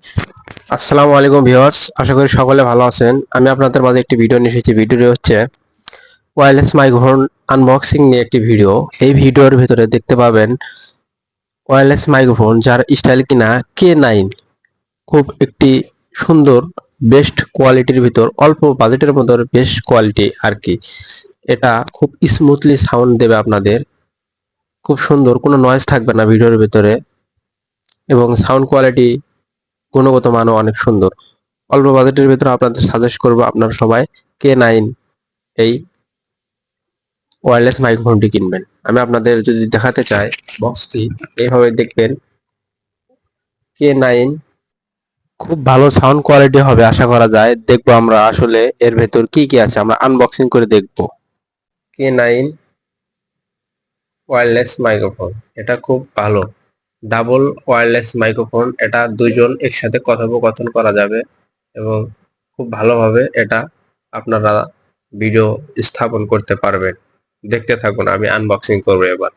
আসসালামু আলাইকুম ভিউয়ার্স, আশা করি সকলে ভালো আছেন। আমি আপনাদের মাঝে একটি ভিডিও নিয়ে এসেছি। ভিডিওটি হচ্ছে ওয়্যারলেস মাইক্রোফোন আনবক্সিং নিয়ে একটি ভিডিও। এই ভিডিওর ভিতরে দেখতে পাবেন ওয়্যারলেস মাইক্রোফোন যার স্টাইল কিনা K9, খুব একটি সুন্দর বেস্ট কোয়ালিটির ভিতর, অল্প বাজেটের মধ্যে বেস্ট কোয়ালিটি আর কি। এটা খুব স্মুথলি সাউন্ড দেবে আপনাদের, খুব সুন্দর, কোনো নয়েজ থাকবে না ভিডিওর ভিতরে, এবং সাউন্ড কোয়ালিটি গুণগত মানও অনেক সুন্দর। অল্প বাজেটের ভিতরে আপনাদের সাজেস্ট করব আপনারা সবাই K9 এই ওয়্যারলেস মাইক্রোফোনটি কিনবেন। আমি আপনাদের যদি দেখাতে চাই বক্সটি, এইভাবে দেখবেন। K9 খুব ভালো সাউন্ড কোয়ালিটি হবে আশা করা যায়। দেখবো আমরা আসলে এর ভেতর কি কি আছে, আমরা আনবক্সিং করে দেখবো। K9 ওয়্যারলেস মাইক্রোফোন, এটা খুব ভালো ডাবল ওয়্যারলেস মাইক্রোফোন। এটা দুইজন একসাথে কথোপকথন করা যাবে এবং খুব ভালোভাবে এটা আপনারা ভিডিও স্থাপন করতে পারবেন। দেখতে থাকুন, আমি আনবক্সিং করবো এবার।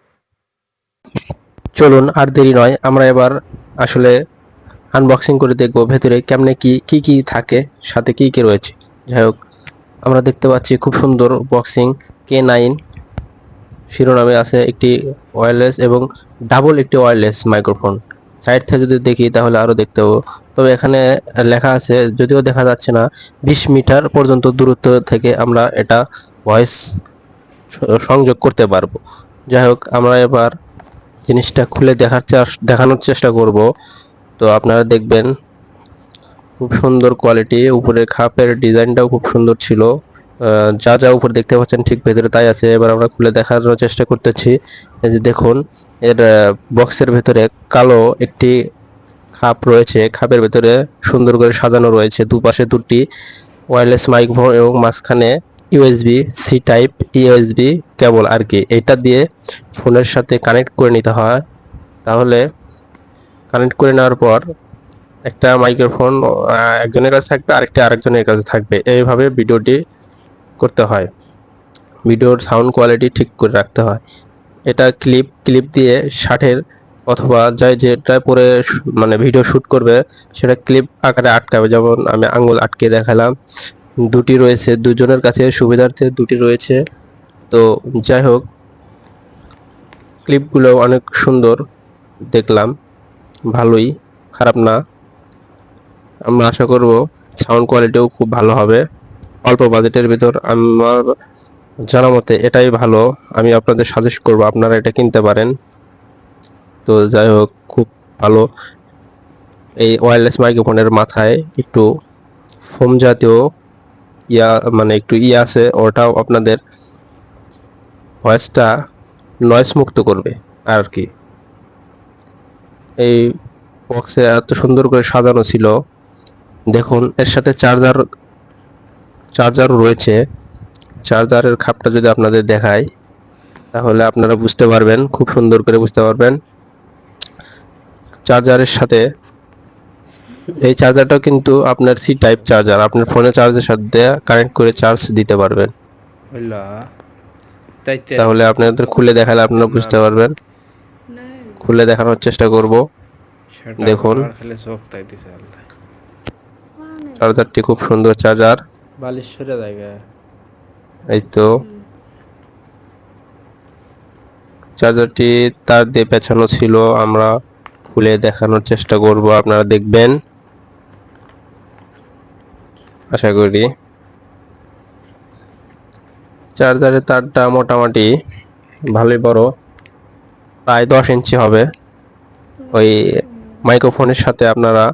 চলুন আর দেরি নয়, আমরা এবার আসলে আনবক্সিং করে দেখবো ভেতরে কেমনে কি কি থাকে, সাথে কি কি রয়েছে। যাই হোক, আমরা দেখতে পাচ্ছি খুব সুন্দর বক্সিং। K9 শিরোনামে আছে একটি ওয়্যারলেস এবং ডাবল একটি ওয়্যারলেস মাইক্রোফোন। সাইড থেকে যদি দেখি তাহলে আরো দেখতে পাবো, তবে এখানে লেখা আছে, যদিও দেখা যাচ্ছে না, 20 মিটার পর্যন্ত দূরত্ব থেকে আমরা এটা ভয়েস সংযোগ করতে পারবো। যাই হোক, আমরা এবার জিনিসটা খুলে দেখানোর চেষ্টা করব। তো আপনারা দেখবেন খুব সুন্দর কোয়ালিটি, উপরের খাপের ডিজাইনটাও খুব সুন্দর ছিল। যা যা উপর দেখতে পাচ্ছেন ঠিক ভেতরে তাই আছে। এবার আমরা খুলে দেখানোর চেষ্টা করতেছি। এই যে দেখুন, এর বক্সের ভেতরে কালো একটি খাপ রয়েছে। খাপের ভেতরে সুন্দর করে সাজানো রয়েছে দুপাশে দুটি ওয়্যারলেস মাইক্রোফোন এবং মাঝখানে USB C type USB cable আর কি। এটা দিয়ে ফোনের সাথে কানেক্ট করে নিতে হয়। তাহলে কানেক্ট করে নেওয়ার পর একটা মাইক্রোফোন একজনের কাছে থাকবে, আরেকজনের কাছে থাকবে। এইভাবে ভিডিওটি করতে হয়, ভিডিওর সাউন্ড কোয়ালিটি ঠিক করে রাখতে হয়। এটা ক্লিপ দিয়ে শার্টের অথবা যেটা পরে মানে ভিডিও শুট করবে সেটা ক্লিপ আকারে আটকাবে। যেমন আমি আঙ্গুল আটকে দেখালাম। দুটি রয়েছে, দুজনের কাছে সুবিধার্থে দুটি রয়েছে। তো যাই হোক, ক্লিপগুলো অনেক সুন্দর দেখলাম, ভালোই, খারাপ না। আমরা আশা করব সাউন্ড কোয়ালিটিও খুব ভালো হবে অল্প বাজেটের ভিতর। আমার জানা মতে এটাই ভালো, আমি আপনাদের সাজেস্ট করব আপনারা এটা কিনতে পারেন। তো যাই হোক, খুব ভালো। এই ওয়্যারলেস মাইক্রোফোনের মাথায় একটু ফোম জাতীয় ইয়া, মানে একটু ইয়া আছে, ওটাও আপনাদের ভয়েসটা নয়েজ মুক্ত করবে আর কি। এই বক্সে এত সুন্দর করে সাজানো ছিল। দেখুন, এর সাথে চার্জারও রয়েছে। চার্জারের খাপটা যদি আপনাদের দেখায় তাহলে আপনারা বুঝতে পারবেন, খুব সুন্দর করে বুঝতে পারবেন। চার্জারের সাথে এই চার্জারটাও কিন্তু আপনার সি টাইপ চার্জার, আপনার ফোনের চার্জের সাথে কানেক্ট করে চার্জ দিতে পারবেন। হইলা তাইতে তাহলে আপনাদের খুলে দেখালে আপনারা বুঝতে পারবেন। খুলে দেখানোর চেষ্টা করব। সেটা দেখুন, আমার খালি চোখ তাইতেছে আল্লাহ চার্জারটি খুব সুন্দর চার্জার। বালিশ সরে জায়গা এই তো চার্জারটি তার দিয়ে পেঁচানো ছিল, আমরা খুলে দেখানোর চেষ্টা করব, আপনারা দেখবেন আশা করি। চার্জারের তারটা মোটামুটি ভালোই বড়, প্রায় 10 ইঞ্চি হবে। ওই মাইক্রোফোনের সাথে আপনারা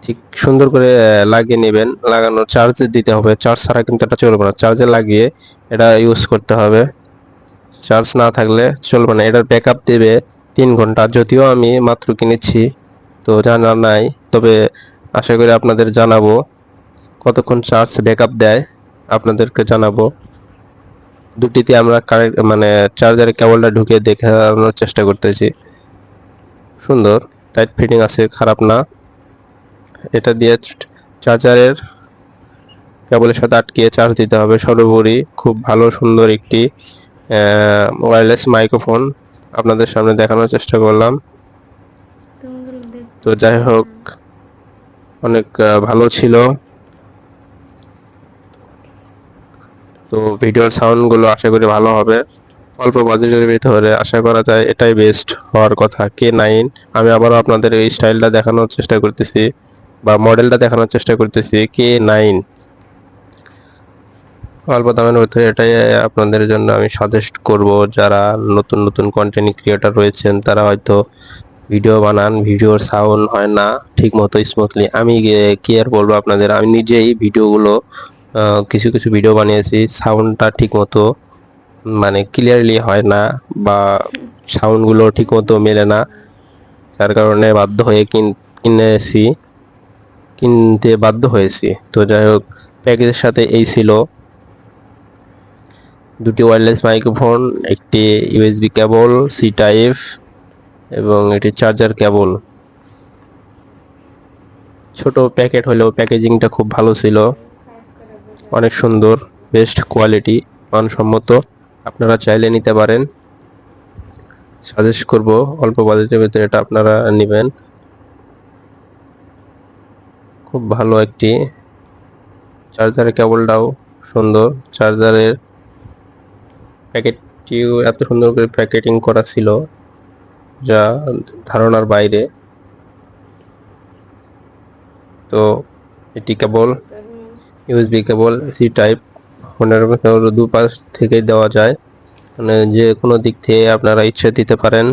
ঠিক সুন্দর করে লাগিয়ে নেবেন। লাগানোর চার্জ দিতে হবে, চার্জ ছাড়া কিন্তু এটা চলবে না, চার্জে লাগিয়ে এটা ইউজ করতে হবে। চার্জ না থাকলে চলবে না। এটার ব্যাকআপ দেবে 3 ঘন্টা, যদিও আমি মাত্র কিনেছি তো জানা নাই, তবে আশা করি আপনাদের জানাবো কতক্ষণ চার্জ ব্যাকআপ দেয়, আপনাদেরকে জানাবো। দুটিতে আমরা কারেক্ট মানে চার্জারের কেবলটা ঢুকিয়ে দেখানোর চেষ্টা করতেছি। সুন্দর টাইট ফিটিং আছে, খারাপ না। এটা দিয়ে চার্জারের কেবলের সাথে আটকিয়ে চার্জ দিতে হবে। সর্বোপরি খুব ভালো সুন্দর একটি ওয়্যারলেস মাইক্রোফোন আপনাদের সামনে দেখানোর চেষ্টা করলাম। তো যাই হোক, অনেক ভালো ছিল। তো ভিডিওর সাউন্ডগুলো আশা করি ভালো হবে। অল্প বাজেটের ভিতরে আশা করা যায় এটাই বেস্ট হওয়ার কথা, K9। আমি আবারও আপনাদের এই স্টাইলটা দেখানোর চেষ্টা করতেছি বা মডেলটা দেখানোর চেষ্টা করতেছি, K9। অল্প দামের ভিতরে এটাই আপনাদের জন্য আমি সাজেস্ট করব। যারা নতুন নতুন কন্টেন্ট ক্রিয়েটর রয়েছেন তারা হয়তো ভিডিও বানান, ভিডিওর সাউন্ড হয় না ঠিক মতো স্মুথলি। আমি কি আর বলবো আপনাদের, আমি নিজেই ভিডিওগুলো কিছু কিছু ভিডিও বানিয়েছি, সাউন্ডটা ঠিক মতো মানে ক্লিয়ারলি হয় না বা সাউন্ডগুলো ঠিক মতো মেলে না, যার কারণে বাধ্য হয়ে কিনতে বাধ্য হয়েছি। তো যাই হোক, প্যাকেজের সাথে এই ছিল দুটি ওয়্যারলেস মাইক্রোফোন, একটি ইউএসবি কেবল সি টাইপ এবং একটি চার্জার কেবল। ছোট প্যাকেট হলেও প্যাকেজিংটা খুব ভালো ছিল, অনেক সুন্দর, বেস্ট কোয়ালিটি, মানসম্মত। আপনারা চাইলে নিতে পারেন, সাজেস্ট করব অল্প বাজেটের ভিতরে এটা আপনারা নেবেন। খুব ভালো একটি চার্জারের কেবলটাও সুন্দর, চার্জারের প্যাকেটটিও এত সুন্দর করে প্যাকেটিং করা ছিল যা ধারণার বাইরে। তো এটি কেবল ইউএসবি কেবল সি টাইপ, ফোনের দুপাশ থেকেই দেওয়া যায়, মানে যে কোনো দিক থেকে আপনারা ইচ্ছে দিতে পারেন।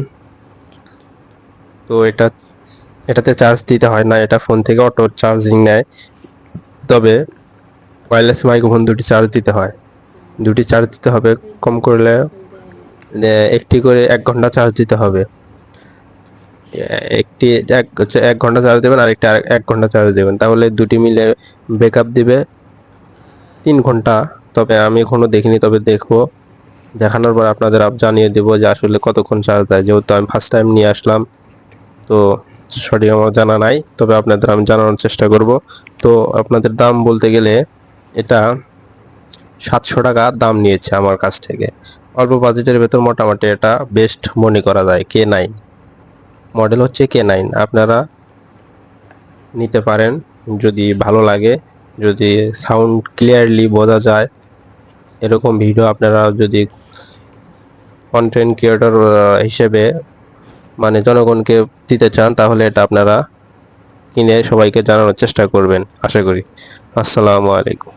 তো এটাতে চার্জ দিতে হয় না, এটা ফোন থেকে অটো চার্জিং নেয়। তবে ওয়্যারলেস মাইক্রোফোন দুটি চার্জ দিতে হবে, কম করলে একটি করে 1 ঘন্টা চার্জ দিতে হবে। একটি 1 ঘন্টা চার্জ দেবেন, আরেকটা 1 ঘন্টা চার্জ দেবেন, তাহলে দুটি মিলে ব্যাকআপ দিবে 3 ঘন্টা। তবে আমি এখনো দেখিনি, তবে দেখবো, দেখানোর পর আপনাদের জানিয়ে দেবো যে আসলে কতক্ষণ চার্জ দেয়। যেহেতু আমি ফার্স্ট টাইম নিয়ে আসলাম, তো সঠিক আমার জানা নাই, তবে আপনাদের আমি জানানোর চেষ্টা করব। তো আপনাদের দাম বলতে গেলে এটা 700 টাকা দাম নিয়েছে আমার কাছ থেকে। অল্প বাজেটের ভেতর মোটামুটি এটা বেস্ট মনে করা যায়। K9 মডেল হচ্ছে K9, আপনারা নিতে পারেন যদি ভালো লাগে, যদি সাউন্ড ক্লিয়ারলি বোঝা যায় এরকম ভিডিও আপনারা যদি কন্টেন্ট ক্রিয়েটর হিসেবে মানে জনগণকে দিতে চান, তাহলে এটা আপনারা কিনে সবাইকে জানানোর চেষ্টা করবেন আশা করি। আসসালামু আলাইকুম।